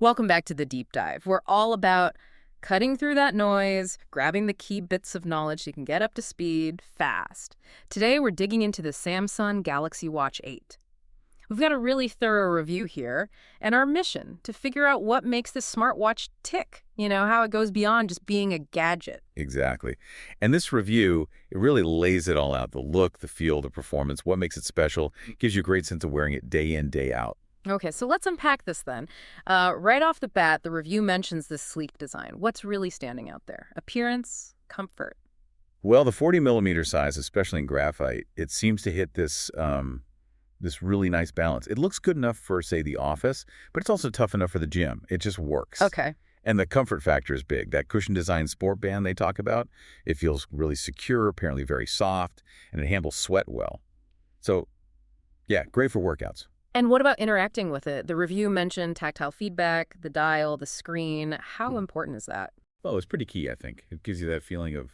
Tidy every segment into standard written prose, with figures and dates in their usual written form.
Welcome back to the deep dive. We're all about cutting through that noise, grabbing the key bits of knowledge so you can get up to speed fast. Today, we're digging into the Samsung Galaxy Watch 8. We've got a really thorough review here, and our mission to figure out what makes this smartwatch tick, how it goes beyond just being a gadget. Exactly. And this review, it really lays it all out. The look, the feel, the performance, what makes it special, gives you a great sense of wearing it day in, day out. Okay, so let's unpack this then. Right off the bat, the review mentions this sleek design. What's really standing out there? Appearance, comfort. Well, the 40 millimeter size, especially in graphite, it seems to hit this really nice balance. It looks good enough for, say, the office, but it's also tough enough for the gym. It just works. Okay. And the comfort factor is big. That cushion design sport band they talk about, it feels really secure, apparently very soft, and it handles sweat well. So, yeah, great for workouts. And what about interacting with it? The review mentioned tactile feedback, the dial, the screen. How important is that? Well, it's pretty key, I think. It gives you that feeling of,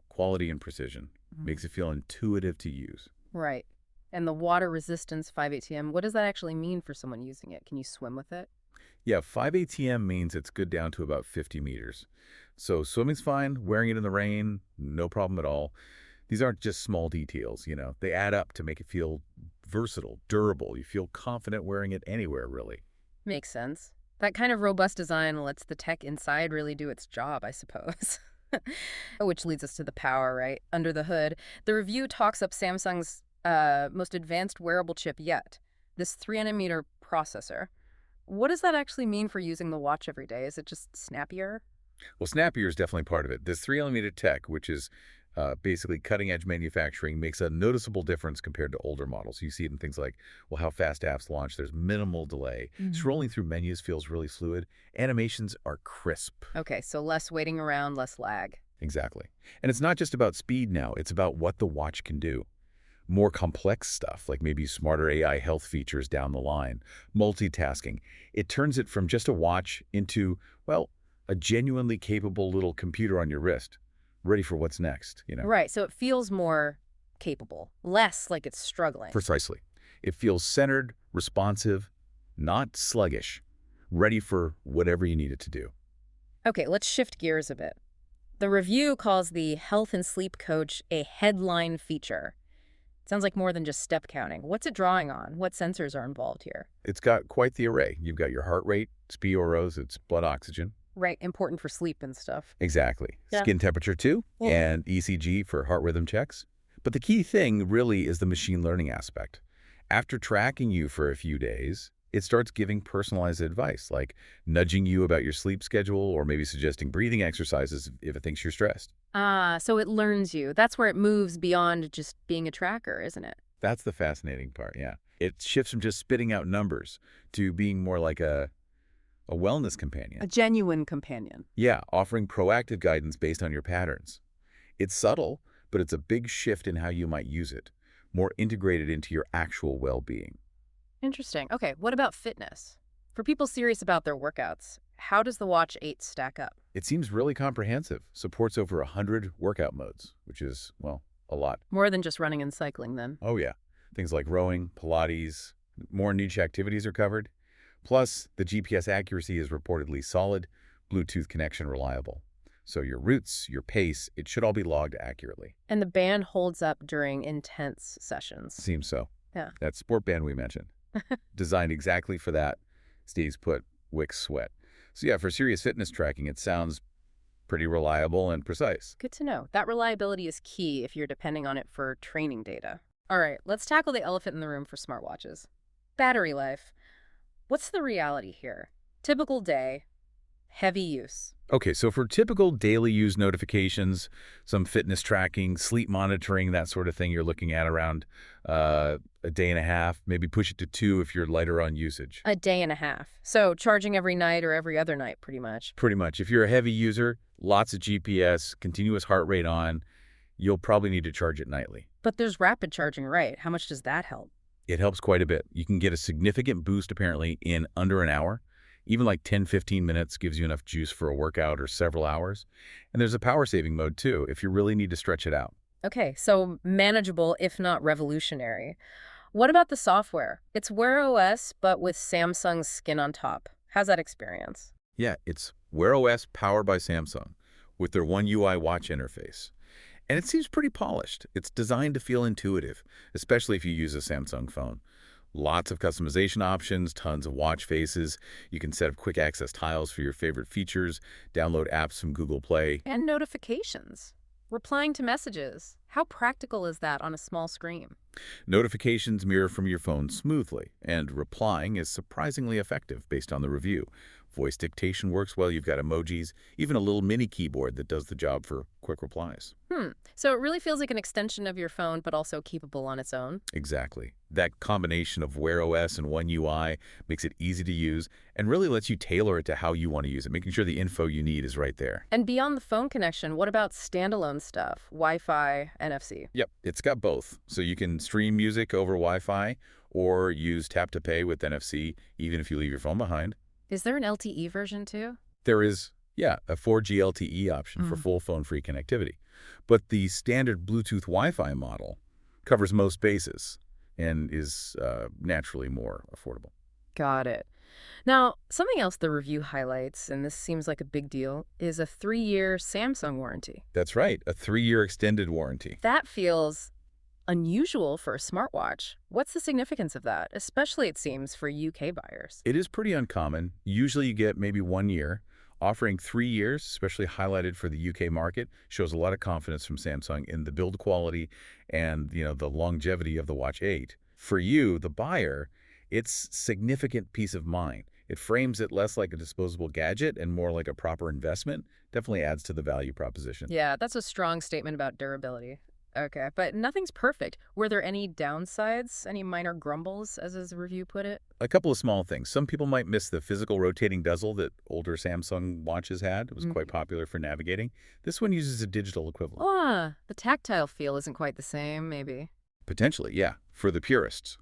quality and precision. Makes it feel intuitive to use. Right. And the water resistance 5 ATM, what does that actually mean for someone using it? Can you swim with it? Yeah, 5 ATM means it's good down to about 50 meters. So swimming's fine, wearing it in the rain, no problem at all. These aren't just small details, They add up to make it feel versatile, durable. You feel confident wearing it anywhere, really. Makes sense. That kind of robust design lets the tech inside really do its job, I suppose. Which leads us to the power, right? Under the hood. The review talks up Samsung's most advanced wearable chip yet, this 3nm processor. What does that actually mean for using the watch every day? Is it just snappier? Well, snappier is definitely part of it. This 3nm tech, which is basically cutting-edge manufacturing, makes a noticeable difference compared to older models. You see it in things like, well, how fast apps launch. There's minimal delay. Scrolling through menus feels really fluid. Animations are crisp. Okay, so less waiting around, less lag. Exactly. And it's not just about speed now. It's about what the watch can do. More complex stuff, like maybe smarter AI health features down the line, multitasking. It turns it from just a watch into, well, a genuinely capable little computer on your wrist, ready for what's next, Right, so it feels more capable, less like it's struggling. Precisely. It feels centered, responsive, not sluggish, ready for whatever you need it to do. Okay, let's shift gears a bit. The review calls the Health and Sleep Coach a headline feature. Sounds like more than just step counting. What's it drawing on? What sensors are involved here? It's got quite the array. You've got your heart rate, spiros, it's blood oxygen. Right, important for sleep and stuff. Exactly. Yeah. Skin temperature too, Yeah. and ECG for heart rhythm checks. But the key thing really is the machine learning aspect. After tracking you for a few days, it starts giving personalized advice, like nudging you about your sleep schedule or maybe suggesting breathing exercises if it thinks you're stressed. Ah, so it learns you. That's where it moves beyond just being a tracker, isn't it? That's the fascinating part, yeah. It shifts from just spitting out numbers to being more like a wellness companion. A genuine companion. Yeah, offering proactive guidance based on your patterns. It's subtle, but it's a big shift in how you might use it, more integrated into your actual well-being. Interesting. Okay, what about fitness? For people serious about their workouts, how does the Watch 8 stack up? It seems really comprehensive, supports over 100 workout modes, which is, well, a lot. More than just running and cycling, then. Oh yeah, things like rowing, Pilates, more niche activities are covered. Plus, the GPS accuracy is reportedly solid, Bluetooth connection reliable. So your routes, your pace, it should all be logged accurately. And the band holds up during intense sessions. Seems so. Yeah. That sport band we mentioned, designed exactly for that, stays put, wicks sweat. So yeah, for serious fitness tracking, it sounds pretty reliable and precise. Good to know. That reliability is key if you're depending on it for training data. All right, let's tackle the elephant in the room for smartwatches. Battery life. What's the reality here? Typical day, heavy use. Okay, so for typical daily use notifications, some fitness tracking, sleep monitoring, that sort of thing, you're looking at around a day and a half, maybe push it to 2 if you're lighter on usage. A day and a half. So charging every night or every other night, pretty much. Pretty much. If you're a heavy user, lots of GPS, continuous heart rate on, you'll probably need to charge it nightly. But there's rapid charging, right? How much does that help? It helps quite a bit. You can get a significant boost, apparently, in under an hour. Even like 10-15 minutes gives you enough juice for a workout or several hours. And there's a power-saving mode, too, if you really need to stretch it out. Okay, so manageable, if not revolutionary. What about the software? It's Wear OS, but with Samsung's skin on top. How's that experience? Yeah, it's Wear OS powered by Samsung with their One UI watch interface. And it seems pretty polished. It's designed to feel intuitive, especially if you use a Samsung phone. Lots of customization options, tons of watch faces. You can set up quick access tiles for your favorite features, download apps from Google Play. And notifications. Replying to messages. How practical is that on a small screen? Notifications mirror from your phone smoothly, and replying is surprisingly effective based on the review. Voice dictation works well. You've got emojis, even a little mini keyboard that does the job for quick replies. So it really feels like an extension of your phone, but also keepable on its own. Exactly. That combination of Wear OS and One UI makes it easy to use and really lets you tailor it to how you want to use it, making sure the info you need is right there. And beyond the phone connection, what about standalone stuff? Wi-Fi, NFC. Yep, it's got both. So you can stream music over Wi-Fi or use tap to pay with NFC, even if you leave your phone behind. Is there an LTE version too? There is, yeah, a 4G LTE option for full phone-free connectivity. But the standard Bluetooth Wi-Fi model covers most bases and is naturally more affordable. Got it. Now, something else the review highlights, and this seems like a big deal, is a 3-year Samsung warranty. That's right, a 3-year extended warranty. That feels unusual for a smartwatch. What's the significance of that, especially it seems for UK buyers? It is pretty uncommon. Usually you get maybe 1 year. Offering 3 years, especially highlighted for the UK market, shows a lot of confidence from Samsung in the build quality and, the longevity of the Watch 8. For you, the buyer, it's significant peace of mind. It frames it less like a disposable gadget and more like a proper investment. Definitely adds to the value proposition. Yeah, that's a strong statement about durability. Okay, but nothing's perfect. Were there any downsides, any minor grumbles, as his review put it? A couple of small things. Some people might miss the physical rotating bezel that older Samsung watches had. It was quite popular for navigating. This one uses a digital equivalent. The tactile feel isn't quite the same, maybe. Potentially, yeah, for the purists.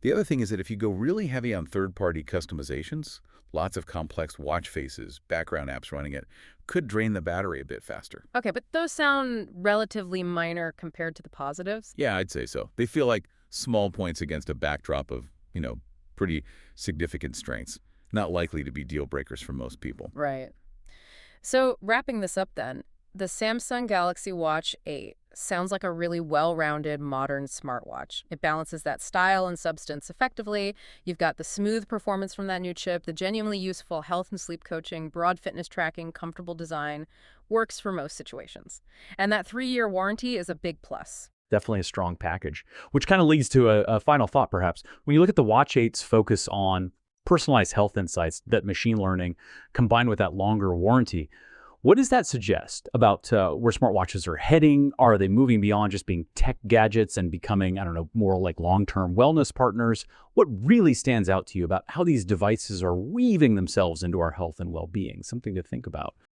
The other thing is that if you go really heavy on third-party customizations, lots of complex watch faces, background apps running it, could drain the battery a bit faster. Okay, but those sound relatively minor compared to the positives. Yeah, I'd say so. They feel like small points against a backdrop of, pretty significant strengths. Not likely to be deal breakers for most people. Right. So wrapping this up then, the Samsung Galaxy Watch 8 sounds like a really well-rounded modern smartwatch. It balances that style and substance effectively. You've got the smooth performance from that new chip, the genuinely useful health and sleep coaching, broad fitness tracking, comfortable design, works for most situations. And that 3-year warranty is a big plus. Definitely a strong package, which kind of leads to a final thought, perhaps. When you look at the Watch 8's focus on personalized health insights, that machine learning combined with that longer warranty, what does that suggest about where smartwatches are heading? Are they moving beyond just being tech gadgets and becoming, I don't know, more like long-term wellness partners? What really stands out to you about how these devices are weaving themselves into our health and well-being? Something to think about.